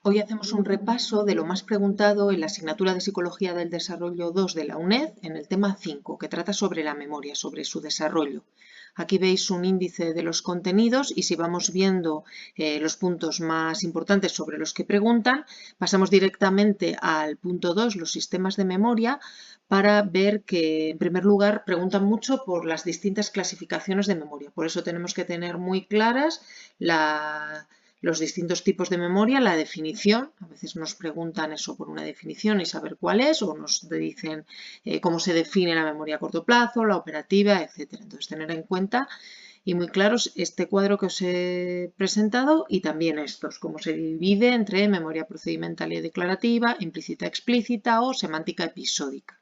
Hoy hacemos un repaso de lo más preguntado en la asignatura de Psicología del Desarrollo 2 de la UNED en el tema 5, que trata sobre la memoria, sobre su desarrollo. Aquí veis un índice de los contenidos y si vamos viendo los puntos más importantes sobre los que preguntan, pasamos directamente al punto 2, los sistemas de memoria, para ver que, en primer lugar, preguntan mucho por las distintas clasificaciones de memoria. Por eso tenemos que tener muy claras los distintos tipos de memoria, la definición, a veces nos preguntan eso por una definición y saber cuál es, o nos dicen cómo se define la memoria a corto plazo, la operativa, etc. Entonces, tener en cuenta y muy claros este cuadro que os he presentado y también estos, cómo se divide entre memoria procedimental y declarativa, implícita explícita o semántica episódica.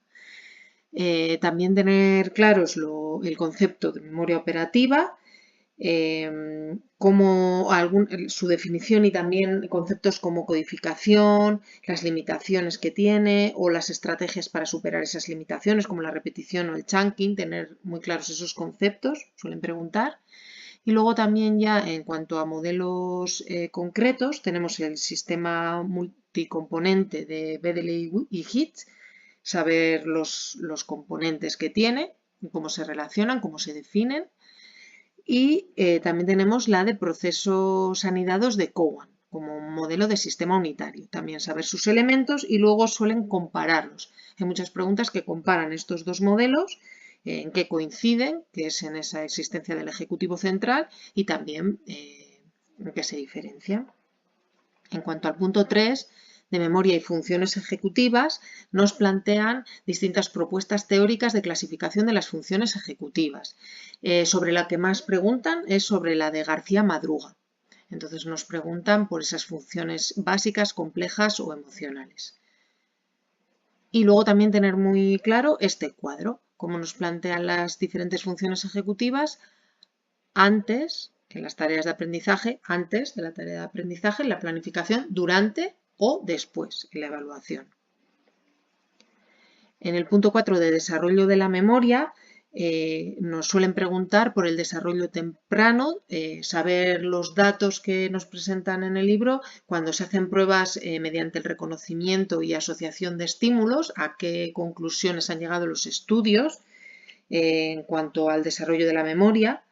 También tener claros el concepto de memoria operativa, su definición y también conceptos como codificación, las limitaciones que tiene o las estrategias para superar esas limitaciones como la repetición o el chunking, tener muy claros esos conceptos, suelen preguntar. Y luego también ya en cuanto a modelos concretos tenemos el sistema multicomponente de Bedley y Hitch, saber los componentes que tiene, cómo se relacionan, cómo se definen. Y también tenemos la de procesos anidados de Cowan, como un modelo de sistema unitario. También saber sus elementos y luego suelen compararlos. Hay muchas preguntas que comparan estos dos modelos, en qué coinciden, que es en esa existencia del ejecutivo central, y también en qué se diferencian. En cuanto al punto 3, de memoria y funciones ejecutivas, nos plantean distintas propuestas teóricas de clasificación de las funciones ejecutivas. Sobre la que más preguntan es sobre la de García Madruga. Entonces nos preguntan por esas funciones básicas, complejas o emocionales. Y luego también tener muy claro este cuadro, cómo nos plantean las diferentes funciones ejecutivas antes, en las tareas de aprendizaje, antes de la tarea de aprendizaje, en la planificación, durante o después, en la evaluación. En el punto 4 de desarrollo de la memoria, nos suelen preguntar por el desarrollo temprano, saber los datos que nos presentan en el libro, cuando se hacen pruebas mediante el reconocimiento y asociación de estímulos, a qué conclusiones han llegado los estudios en cuanto al desarrollo de la memoria.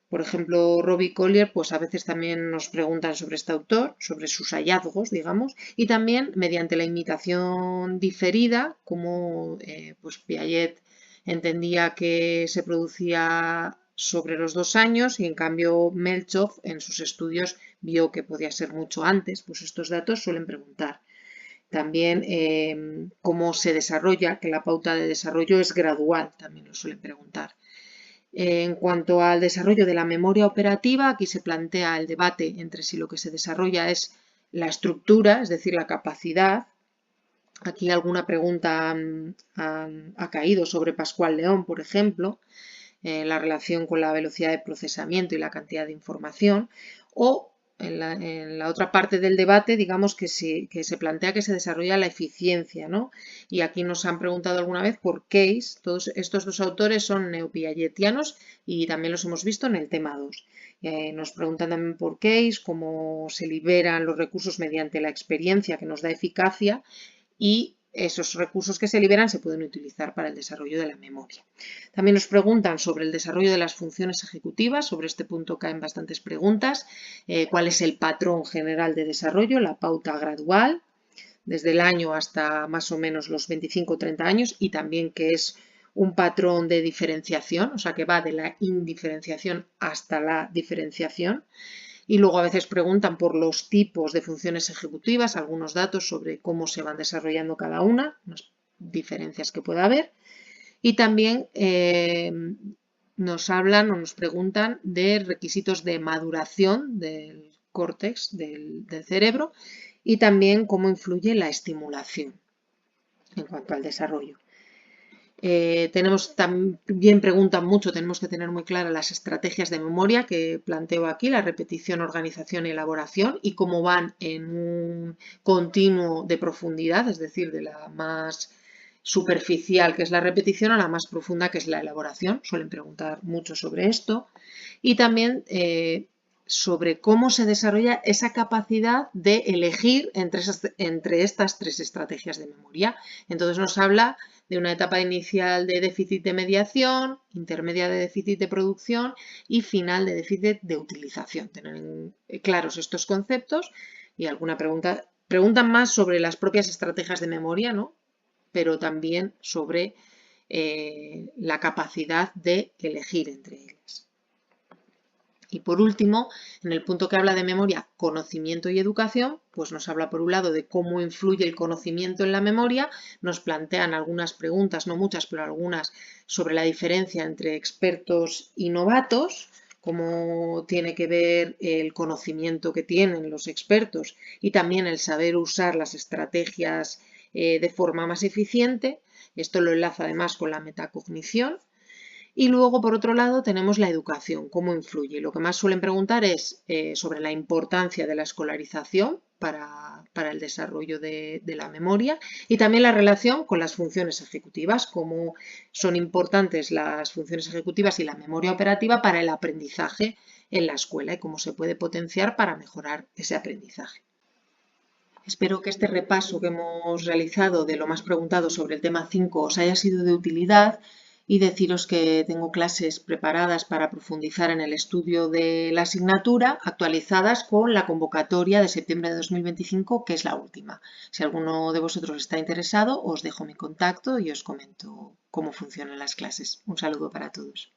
Por ejemplo, Robbie Collier, pues a veces también nos preguntan sobre este autor, sobre sus hallazgos, digamos, y también mediante la imitación diferida, como pues Piaget entendía que se producía sobre los 2 años y en cambio Melchov en sus estudios vio que podía ser mucho antes, pues estos datos suelen preguntar. También cómo se desarrolla, que la pauta de desarrollo es gradual, también lo suelen preguntar. En cuanto al desarrollo de la memoria operativa, aquí se plantea el debate entre si lo que se desarrolla es la estructura, es decir, la capacidad. Aquí alguna pregunta ha caído sobre Pascual León, por ejemplo, la relación con la velocidad de procesamiento y la cantidad de información, o en la otra parte del debate, digamos que se plantea que se desarrolla la eficiencia, ¿no? Y aquí nos han preguntado alguna vez por Case. Todos estos dos autores son neopiagetianos y también los hemos visto en el tema 2. Nos preguntan también por Case, cómo se liberan los recursos mediante la experiencia que nos da eficacia y esos recursos que se liberan se pueden utilizar para el desarrollo de la memoria. También nos preguntan sobre el desarrollo de las funciones ejecutivas. Sobre este punto caen bastantes preguntas. ¿Cuál es el patrón general de desarrollo? La pauta gradual, desde el año hasta más o menos los 25 o 30 años, y también qué es un patrón de diferenciación, o sea que va de la indiferenciación hasta la diferenciación. Y luego a veces preguntan por los tipos de funciones ejecutivas, algunos datos sobre cómo se van desarrollando cada una, unas diferencias que pueda haber. Y también nos hablan o nos preguntan de requisitos de maduración del córtex del cerebro y también cómo influye la estimulación en cuanto al desarrollo. También preguntan mucho, tenemos que tener muy claras las estrategias de memoria que planteo aquí, la repetición, organización y elaboración, y cómo van en un continuo de profundidad, es decir, de la más superficial, que es la repetición, a la más profunda, que es la elaboración. Suelen preguntar mucho sobre esto. Y también sobre cómo se desarrolla esa capacidad de elegir entre estas 3 estrategias de memoria. Entonces nos habla de una etapa inicial de déficit de mediación, intermedia de déficit de producción y final de déficit de utilización. Tener claros estos conceptos y alguna pregunta. Preguntan más sobre las propias estrategias de memoria, ¿no? Pero también sobre la capacidad de elegir entre ellas. Y por último, en el punto que habla de memoria, conocimiento y educación, pues nos habla por un lado de cómo influye el conocimiento en la memoria, nos plantean algunas preguntas, no muchas, pero algunas, sobre la diferencia entre expertos y novatos, cómo tiene que ver el conocimiento que tienen los expertos y también el saber usar las estrategias de forma más eficiente. Esto lo enlaza además con la metacognición. Y luego, por otro lado, tenemos la educación, cómo influye. Lo que más suelen preguntar es sobre la importancia de la escolarización para el desarrollo de la memoria y también la relación con las funciones ejecutivas, cómo son importantes las funciones ejecutivas y la memoria operativa para el aprendizaje en la escuela y cómo se puede potenciar para mejorar ese aprendizaje. Espero que este repaso que hemos realizado de lo más preguntado sobre el tema 5 os haya sido de utilidad y deciros que tengo clases preparadas para profundizar en el estudio de la asignatura, actualizadas con la convocatoria de septiembre de 2025, que es la última. Si alguno de vosotros está interesado, os dejo mi contacto y os comento cómo funcionan las clases. Un saludo para todos.